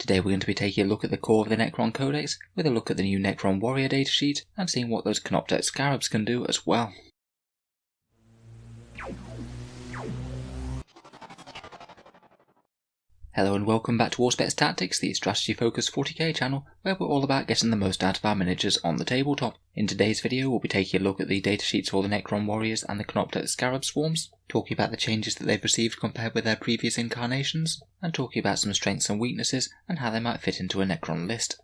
Today we're going to be taking a look at the core of the Necron Codex, with a look at the new Necron Warrior datasheet, and seeing what those Canoptek Scarabs can do as well. Hello and welcome back to Auspex Tactics, the strategy focused 40k channel, where we're all about getting the most out of our miniatures on the tabletop. In today's video we'll be taking a look at the datasheets for the Necron Warriors and the Canoptek Scarab swarms, talking about the changes that they've received compared with their previous incarnations, and talking about some strengths and weaknesses and how they might fit into a Necron list.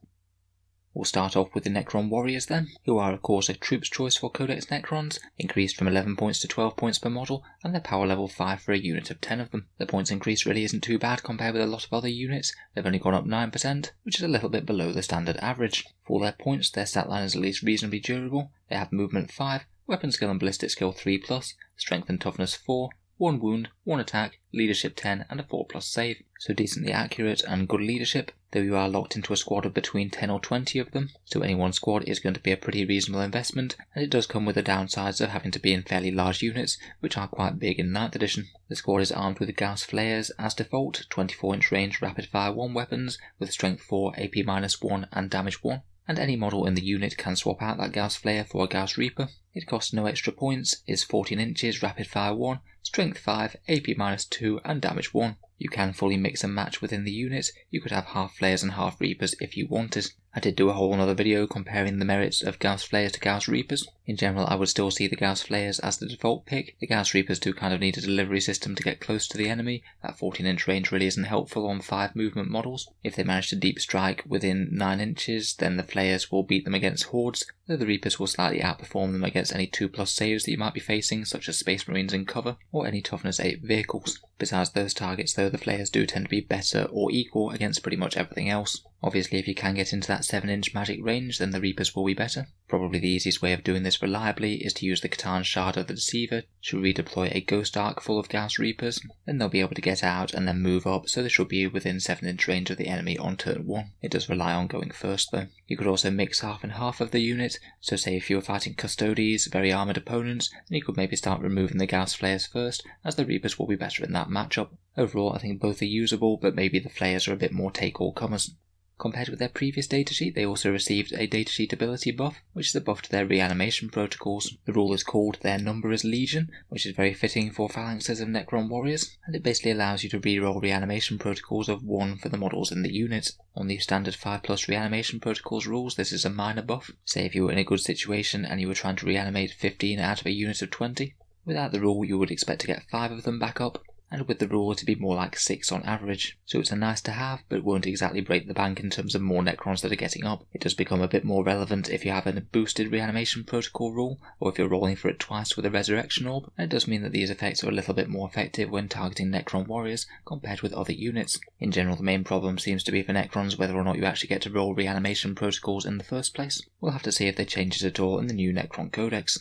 We'll start off with the Necron Warriors then, who are of course a troops choice for Codex Necrons, increased from 11 points to 12 points per model, and they're power level 5 for a unit of 10 of them. The points increase really isn't too bad compared with a lot of other units. They've only gone up 9%, which is a little bit below the standard average. For their points, their stat line is at least reasonably durable. They have movement 5, weapon skill and ballistic skill 3+, strength and toughness 4, 1 wound, 1 attack, leadership 10 and a 4+ save, so decently accurate and good leadership, though you are locked into a squad of between 10 or 20 of them, so any one squad is going to be a pretty reasonable investment, and it does come with the downsides of having to be in fairly large units, which are quite big in 9th edition. The squad is armed with Gauss Flayers as default, 24-inch range rapid fire 1 weapons with strength 4, AP-1 and damage 1. And any model in the unit can swap out that Gauss Flayer for a Gauss Reaper. It costs no extra points, is 14 inches, rapid fire 1, strength 5, AP-2 and damage 1. You can fully mix and match within the unit. You could have half Flayers and half Reapers if you wanted. I did do a whole other video comparing the merits of Gauss Flayers to Gauss Reapers. In general, I would still see the Gauss Flayers as the default pick. The Gauss Reapers do kind of need a delivery system to get close to the enemy. That 14-inch range really isn't helpful on 5 movement models. If they manage to deep strike within 9 inches, then the Flayers will beat them against hordes, though the Reapers will slightly outperform them against any 2+ saves that you might be facing, such as Space Marines in cover, or any toughness 8 vehicles. Besides those targets though, the Flayers do tend to be better or equal against pretty much everything else. Obviously if you can get into that 7-inch magic range, then the Reapers will be better. Probably the easiest way of doing this reliably is to use the Catan Shard of the Deceiver to redeploy a Ghost Arc full of Gauss Reapers, then they'll be able to get out and then move up, so they should be within 7-inch range of the enemy on turn 1. It does rely on going first though. You could also mix half and half of the unit, so say if you were fighting Custodes, very armoured opponents, then you could maybe start removing the Gauss Flayers first, as the Reapers will be better in that matchup. Overall I think both are usable, but maybe the Flayers are a bit more take-all-comers. Compared with their previous datasheet, they also received a datasheet ability buff, which is a buff to their reanimation protocols. The rule is called Their Number is Legion, which is very fitting for phalanxes of Necron warriors, and it basically allows you to reroll reanimation protocols of 1 for the models in the unit. On the standard 5+ reanimation protocols rules, this is a minor buff. Say if you were in a good situation and you were trying to reanimate 15 out of a unit of 20. Without the rule, you would expect to get 5 of them back up, and with the rule to be more like 6 on average. So it's a nice to have, but won't exactly break the bank in terms of more Necrons that are getting up. It does become a bit more relevant if you have a boosted reanimation protocol rule, or if you're rolling for it twice with a resurrection orb, and it does mean that these effects are a little bit more effective when targeting Necron warriors compared with other units. In general, the main problem seems to be for Necrons whether or not you actually get to roll reanimation protocols in the first place. We'll have to see if they change it at all in the new Necron Codex.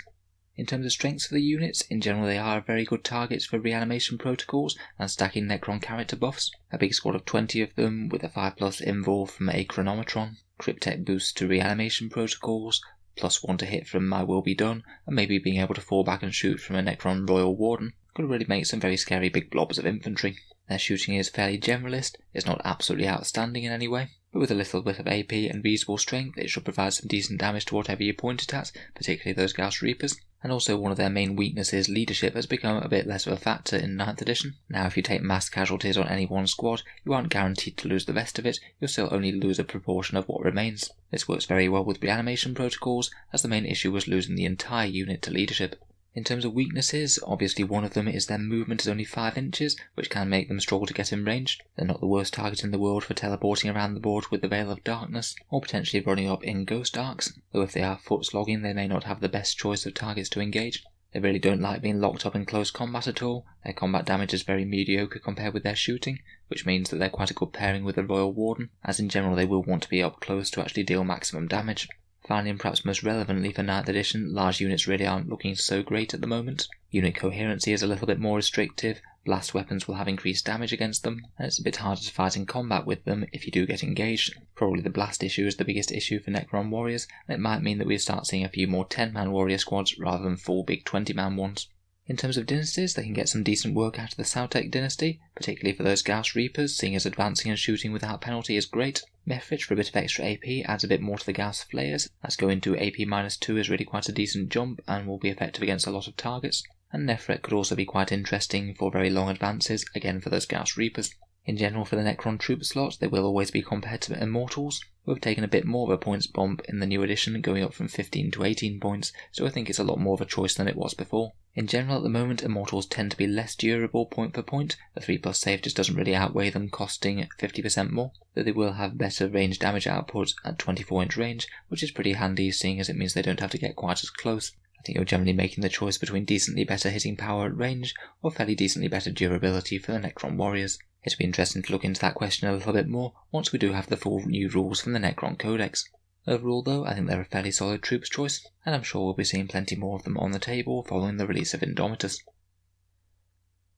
In terms of strengths for the units, in general they are very good targets for reanimation protocols and stacking Necron character buffs. A big squad of 20 of them with a 5+ invul from a Chronometron, Cryptek boost to reanimation protocols, +1 to hit from My Will Be Done, and maybe being able to fall back and shoot from a Necron Royal Warden could really make some very scary big blobs of infantry. Their shooting is fairly generalist, it's not absolutely outstanding in any way, but with a little bit of AP and reasonable strength it should provide some decent damage to whatever you point it at, particularly those Gauss Reapers. And also one of their main weaknesses, leadership, has become a bit less of a factor in 9th edition. Now if you take mass casualties on any one squad, you aren't guaranteed to lose the rest of it, you'll still only lose a proportion of what remains. This works very well with reanimation protocols, as the main issue was losing the entire unit to leadership. In terms of weaknesses, obviously one of them is their movement is only 5 inches, which can make them struggle to get in range. They're not the worst target in the world for teleporting around the board with the Veil of Darkness, or potentially running up in Ghost Arcs, though if they are foot slogging they may not have the best choice of targets to engage. They really don't like being locked up in close combat at all. Their combat damage is very mediocre compared with their shooting, which means that they're quite a good pairing with the Royal Warden, as in general they will want to be up close to actually deal maximum damage. Finally, and perhaps most relevantly for 9th edition, large units really aren't looking so great at the moment. Unit coherency is a little bit more restrictive, blast weapons will have increased damage against them, and it's a bit harder to fight in combat with them if you do get engaged. Probably the blast issue is the biggest issue for Necron warriors, and it might mean that we start seeing a few more 10-man warrior squads rather than full big 20-man ones. In terms of dynasties, they can get some decent work out of the Sautek dynasty, particularly for those Gauss Reapers, seeing as advancing and shooting without penalty is great. Mephrich for a bit of extra AP adds a bit more to the Gauss Flayers, as going to AP -2 is really quite a decent jump and will be effective against a lot of targets. And Nefret could also be quite interesting for very long advances, again for those Gauss Reapers. In general, for the Necron troop slot, they will always be compared to Immortals, who have taken a bit more of a points bump in the new edition, going up from 15 to 18 points, so I think it's a lot more of a choice than it was before. In general, at the moment, Immortals tend to be less durable point for point. The 3+ save just doesn't really outweigh them costing 50% more, though they will have better range damage output at 24-inch range, which is pretty handy, seeing as it means they don't have to get quite as close. I think you're generally making the choice between decently better hitting power at range, or fairly decently better durability for the Necron warriors. It'll be interesting to look into that question a little bit more once we do have the full new rules from the Necron Codex. Overall though, I think they're a fairly solid troops choice, and I'm sure we'll be seeing plenty more of them on the table following the release of Indomitus.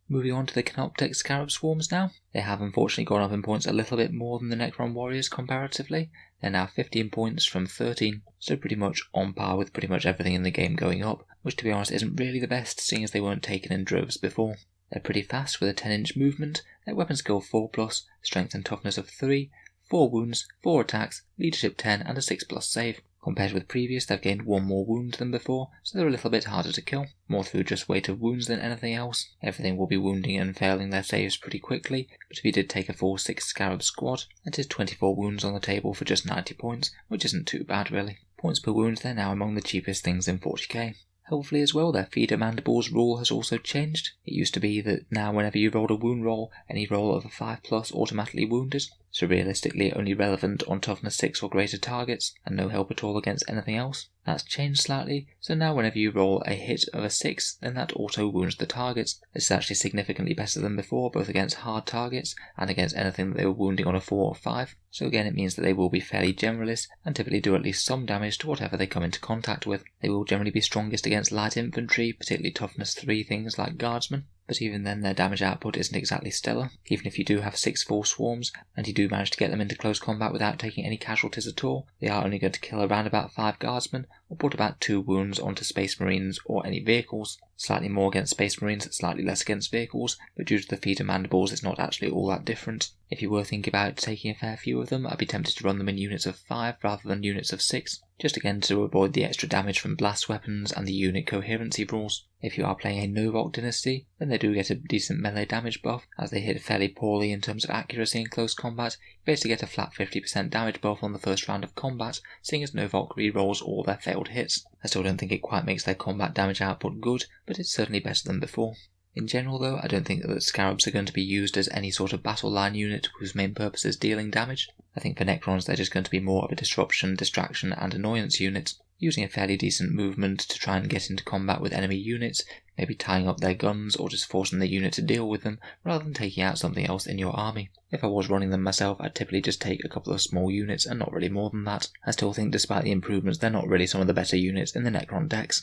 Moving on to the Canoptek Scarab swarms now. They have unfortunately gone up in points a little bit more than the Necron warriors comparatively. They're now 15 points from 13, so pretty much on par with pretty much everything in the game going up, which to be honest isn't really the best, seeing as they weren't taken in droves before. They're pretty fast with a 10-inch movement, their weapon skill 4+, strength and toughness of 3, 4 wounds, 4 attacks, leadership 10 and a 6+ save. Compared with previous, they've gained 1 more wound than before, so they're a little bit harder to kill, more through just weight of wounds than anything else. Everything will be wounding and failing their saves pretty quickly, but if you did take a full 6 Scarab squad, that is 24 wounds on the table for just 90 points, which isn't too bad really. Points per wound, they're now among the cheapest things in 40k. Helpfully as well, their feeder mandibles rule has also changed. It used to be that now whenever you rolled a wound roll, any roll of a 5+ automatically wounded, so realistically only relevant on toughness 6 or greater targets, and no help at all against anything else. That's changed slightly, so now whenever you roll a hit of a 6, then that auto wounds the targets. This is actually significantly better than before, both against hard targets and against anything that they were wounding on a 4 or 5. So again, it means that they will be fairly generalist and typically do at least some damage to whatever they come into contact with. They will generally be strongest against light infantry, particularly toughness 3 things like guardsmen. But even then their damage output isn't exactly stellar. Even if you do have 6 full swarms, and you do manage to get them into close combat without taking any casualties at all, they are only going to kill around about 5 guardsmen, or put about 2 wounds onto Space Marines or any vehicles. Slightly more against Space Marines, slightly less against vehicles, but due to the feeder mandibles it's not actually all that different. If you were thinking about taking a fair few of them, I'd be tempted to run them in units of 5 rather than units of 6, just again to avoid the extra damage from blast weapons and the unit coherency rules. If you are playing a Novok dynasty, then they do get a decent melee damage buff, as they hit fairly poorly in terms of accuracy in close combat. You basically get a flat 50% damage buff on the first round of combat, seeing as Novok rerolls all their failed hits. I still don't think it quite makes their combat damage output good, but it's certainly better than before. In general though, I don't think that the Scarabs are going to be used as any sort of battle line unit whose main purpose is dealing damage. I think for Necrons they're just going to be more of a disruption, distraction and annoyance unit, using a fairly decent movement to try and get into combat with enemy units, maybe tying up their guns or just forcing the unit to deal with them rather than taking out something else in your army. If I was running them myself, I'd typically just take a couple of small units and not really more than that. I still think despite the improvements they're not really some of the better units in the Necron decks.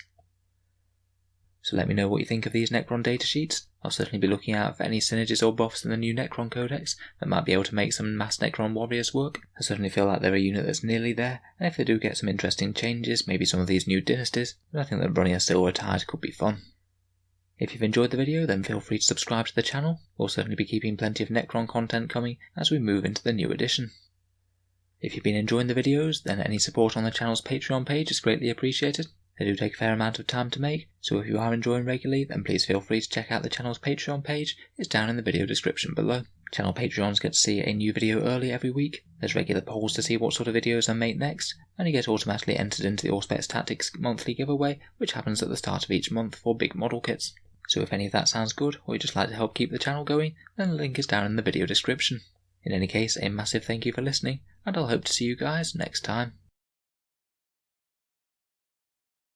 So let me know what you think of these Necron datasheets. I'll certainly be looking out for any synergies or buffs in the new Necron Codex that might be able to make some mass Necron warriors work. I certainly feel like they're a unit that's nearly there, and if they do get some interesting changes, maybe some of these new dynasties, then I think that running a Silver Tide could be fun. If you've enjoyed the video, then feel free to subscribe to the channel. We'll certainly be keeping plenty of Necron content coming as we move into the new edition. If you've been enjoying the videos, then any support on the channel's Patreon page is greatly appreciated. They do take a fair amount of time to make, so if you are enjoying regularly, then please feel free to check out the channel's Patreon page. It's down in the video description below. Channel Patreons get to see a new video early every week, there's regular polls to see what sort of videos I make next, and you get automatically entered into the Auspex Tactics monthly giveaway, which happens at the start of each month for big model kits. So if any of that sounds good, or you'd just like to help keep the channel going, then the link is down in the video description. In any case, a massive thank you for listening, and I'll hope to see you guys next time.